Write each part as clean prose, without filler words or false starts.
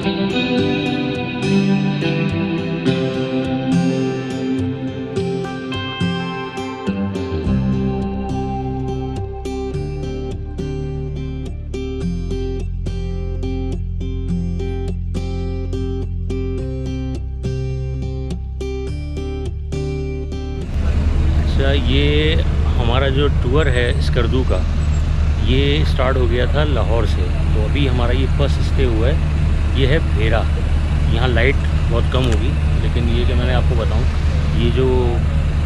अच्छा, ये हमारा जो टूर है स्कर्दू का, ये स्टार्ट हो गया था लाहौर से। तो अभी हमारा ये फर्स्ट स्टे हुआ है, ये है भेरा। यहाँ लाइट बहुत कम होगी, लेकिन ये कि मैंने आपको बताऊँ, ये जो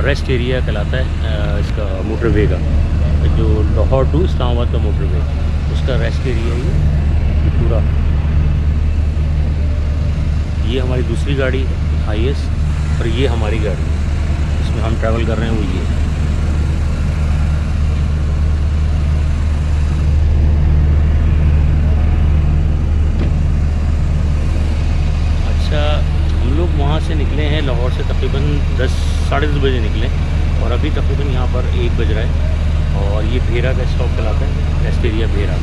रेस्ट एरिया कहलाता है इसका मोटरवे का, जो लाहौर टू इस्लामाबाद का मोटरवे, उसका रेस्ट एरिया ये पूरा। ये हमारी दूसरी गाड़ी है हाईएस्ट, और ये हमारी गाड़ी है, इसमें हम ट्रैवल कर रहे हैं, वो ये है। अच्छा, हम लोग वहाँ से निकले हैं लाहौर से तकरीबन 10 साढ़े 10 बजे निकले, और अभी तकरीबन यहाँ पर 1 बज रहा है। और ये भेरा का स्टॉप कहलाता है, रेस्ट एरिया भेरा।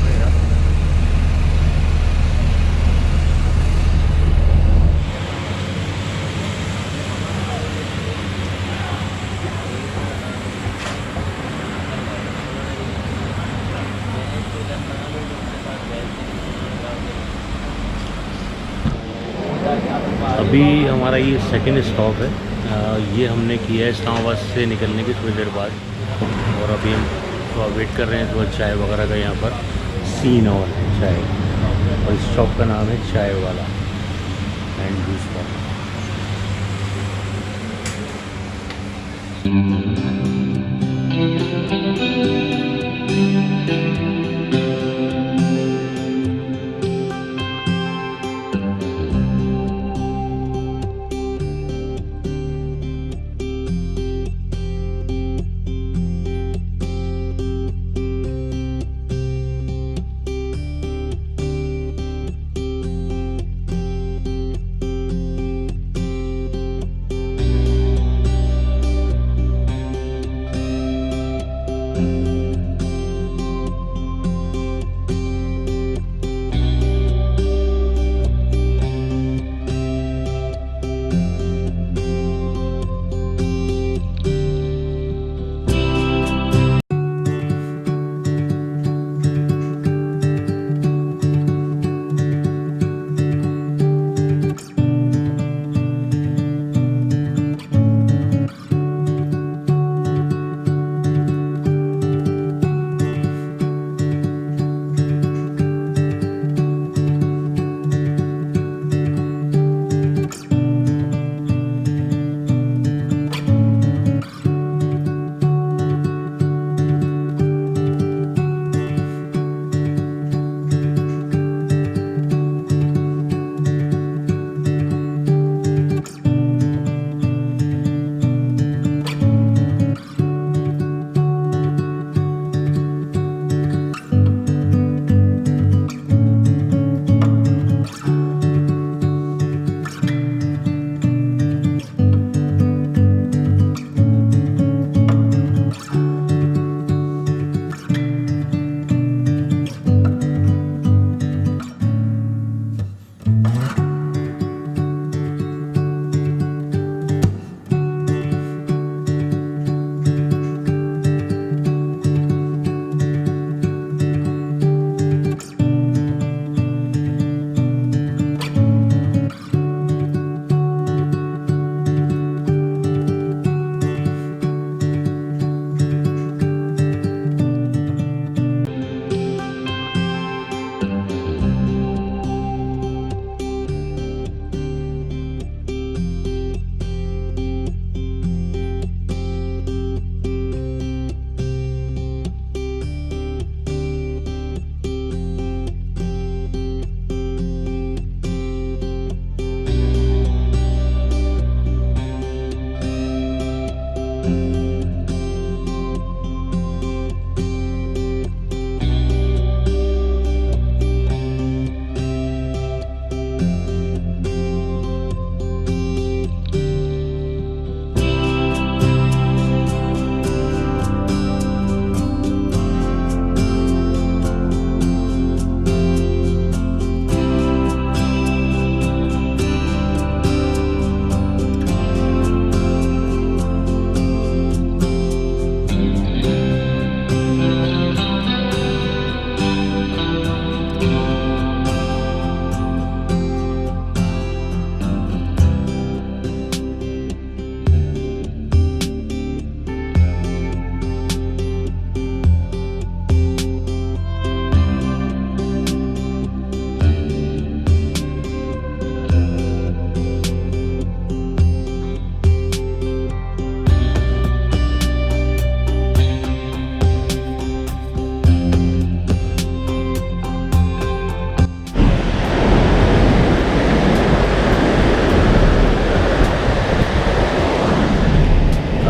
अभी हमारा ये सेकंड स्टॉप है। ये हमने किया है इस्लामाबाद से निकलने की थोड़ी देर बाद, और अभी हम थोड़ा वेट कर रहे हैं। थोड़ा चाय वगैरह का यहाँ पर सीन और है चाय, और इस शॉप का नाम है चाय वाला एंड जूस वाला।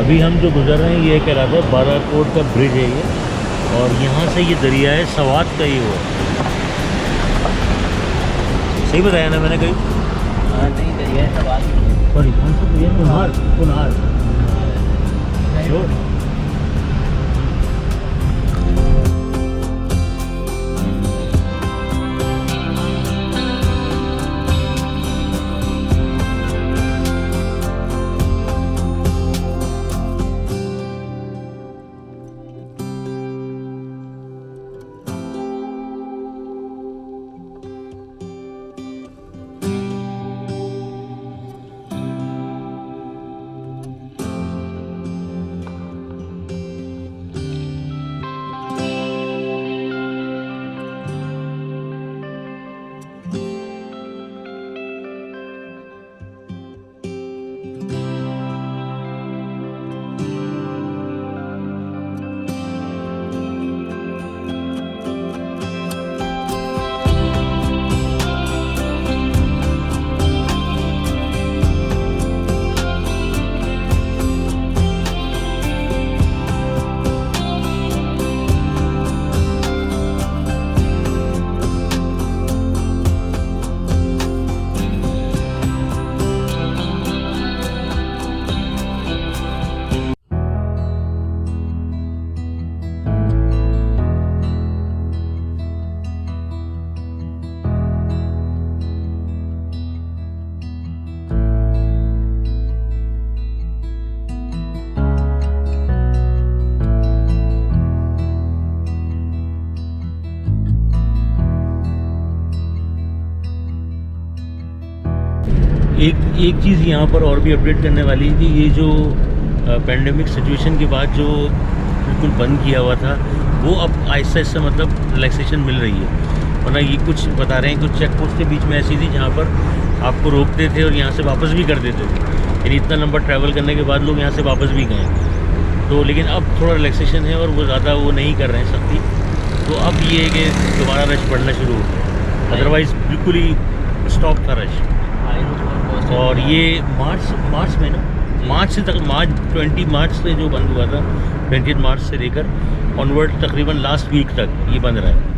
अभी हम जो गुजर रहे हैं ये कहलाता है बाराकोट का ब्रिज है ये, और यहाँ से ये दरिया है सवात का ही हुआ। सही बताया ना मैंने कहीं? हाँ नहीं, दरिया है सवात। सॉरी, कौन सा दरिया? कुनहार। कुनहार श्योर। एक चीज़ यहाँ पर और भी अपडेट करने वाली थी, ये जो पेंडेमिक सिचुएशन के बाद जो बिल्कुल बंद किया हुआ था वो अब आहिस्ता आहिस्ता मतलब रिलैक्सेशन मिल रही है। वरना ये कुछ बता रहे हैं कुछ चेक पोस्ट के बीच में ऐसी थी जहाँ पर आपको रोकते थे और यहाँ से वापस भी कर देते थे, यानी इतना लंबा ट्रैवल करने के बाद लोग यहाँ से वापस भी गए। तो लेकिन अब थोड़ा रिलैक्सेशन है और वो ज़्यादा वो नहीं कर रहे हैं सख्ती, तो अब ये है कि दोबारा रश बढ़ना शुरू हो गया, अदरवाइज़ बिल्कुल ही स्टॉप था रश। और ये मार्च में ना, मार्च से तक, मार्च 20 मार्च से जो बंद हुआ था, 20 मार्च से लेकर ऑनवर्ड तकरीबन लास्ट वीक तक ये बंद रहा है।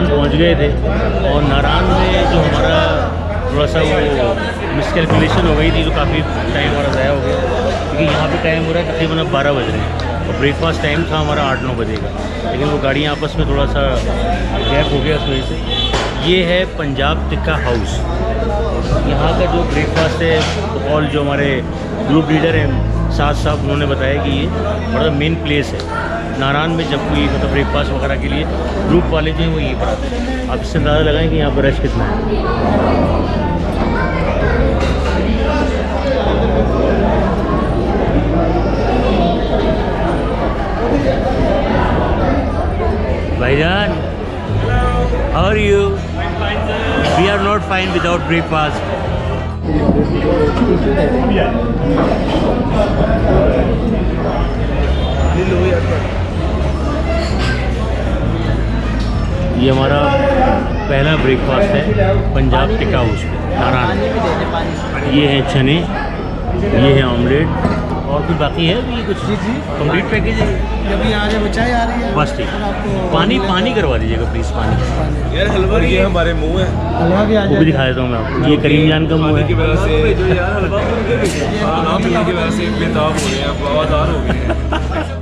पहुंच गए थे और नारायण में जो हमारा थोड़ा सा वो मिसकैलकुलेशन हो गई थी, तो काफ़ी टाइम हमारा ज़ाया हो गया, क्योंकि यहाँ पे टाइम हो रहा है तकरीबन अब 12 बज रहे हैं। और ब्रेकफास्ट टाइम था हमारा 8-9 बजे का, लेकिन वो गाड़ियाँ आपस में थोड़ा सा गैप हो गया उस वजह से। ये है पंजाब टिक्का हाउस। यहाँ का जो ब्रेकफास्ट है, ऑल जो हमारे ग्रुप लीडर हैं साथ साहब, उन्होंने बताया कि ये बड़ा मेन प्लेस है नारायण में। जब कोई मतलब ब्रेकफास्ट वगैरह के लिए ग्रुप वाले जो हैं वो यहीं पर आते हैं। आप इससे अंदाज़ा लगाएं कि यहाँ पर रश कितना है। भाईजान, how are you? We are not fine without breakfast. ये हमारा पहला ब्रेकफास्ट है पंजाब टिक्का हाउस पे नारायण। ये है चने, ये है ऑमलेट, और भी बाकी है ये कुछ कंप्लीट पैकेज है। अभी आ जाए चाय आ रही है बस ठीक, पानी करवा दीजिएगा प्लीज़, पानी। यार हलवा ये हमारे मुंह है, हलवा भी आ वो भी दिखा देता हूँ मैं आपको। ये करीम जान का मुँह की है। वजह से खाना पीने की वजह से बेताब हो रहे हैं, बवादार हो गए हैं।